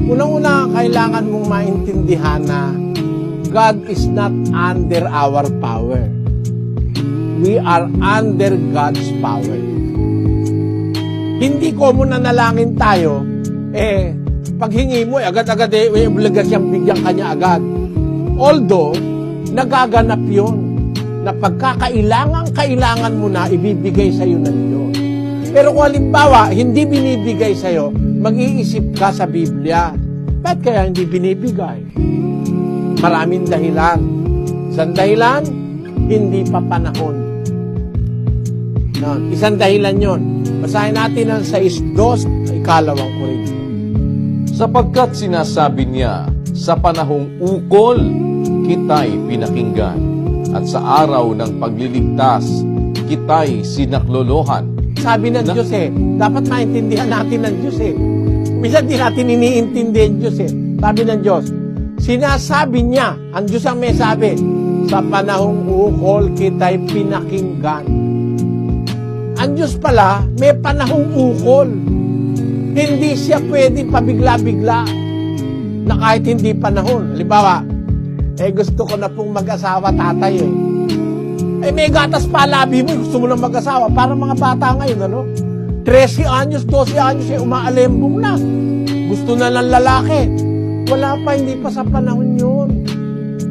Unang-una, kailangan mong maintindihan na God is not under our power. We are under God's power. Hindi ko muna nalangin tayo, paghingi mo, agad-agad may obligasyang bigyan kanya agad. Although, nagaganap yun na pagkakailangan mo na ibibigay sa'yo ng Diyos. Pero kung halimbawa, hindi binibigay sa'yo, mag-iisip ka sa Biblia. Bakit kaya hindi binibigay? Maraming dahilan. Isang dahilan, hindi pa panahon. No, isang dahilan yon. Basahin natin ang 6:2, ikalawang Korinto. Sapagkat sinasabi niya, sa panahong ukol, kita'y pinakinggan, at sa araw ng pagliligtas, kita'y sinaklolohan. Sabi ng Diyos dapat maintindihan natin ng Diyos Minsan di natin iniintindihan ng Diyos Sabi ng Diyos, sinasabi niya, ang Diyos ang may sabi, sa panahong ukol kita'y pinakinggan. Ang Diyos pala, may panahong ukol. Hindi siya pwede pabigla-bigla na kahit hindi panahon. Halimbawa, gusto ko na pong mag-asawa, tatay may gatas pa labi mo, gusto mo na mag-asawa. Para mga bata ngayon, 13 anyos, 12 anyos, umaalembong na. Gusto na ng lalaki. Wala pa, hindi pa sa panahon yun.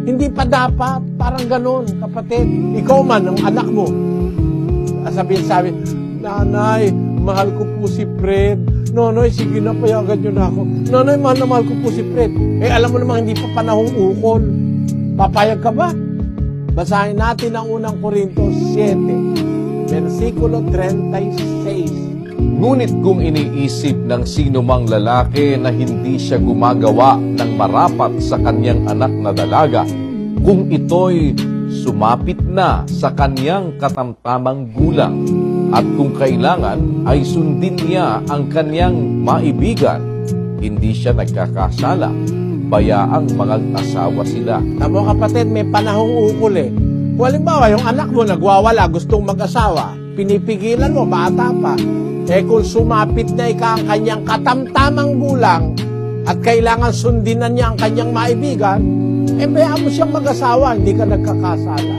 Hindi pa dapat, parang ganon, kapatid. Ikaw man, ang anak mo, sabi, nanay, mahal ko po si Fred. Nonoy, sige na, payagan nyo na ako. Nonoy, mahal ko po si Fred. Alam mo namang hindi pa panahong ukol. Papayag ka ba? Basahin natin ang unang Korinto 7, versikulo 36. Ngunit kung iniisip ng sino mang lalaki na hindi siya gumagawa ng marapat sa kanyang anak na dalaga, kung ito'y sumapit na sa kanyang katamtamang gulang, at kung kailangan ay sundin niya ang kanyang maibigan, hindi siya nagkakasala. Bayaang mag-asawa sila. Tamo kapatid, may panahong ukol Kung halimbawa, yung anak mo nagwawala, gustong mag-asawa, pinipigilan mo, bata pa. Kung sumapit na ang kanyang katamtamang gulang at kailangan sundinan niya ang kanyang maibigan, bayaan mo siyang mag-asawa, hindi ka nagkakasala.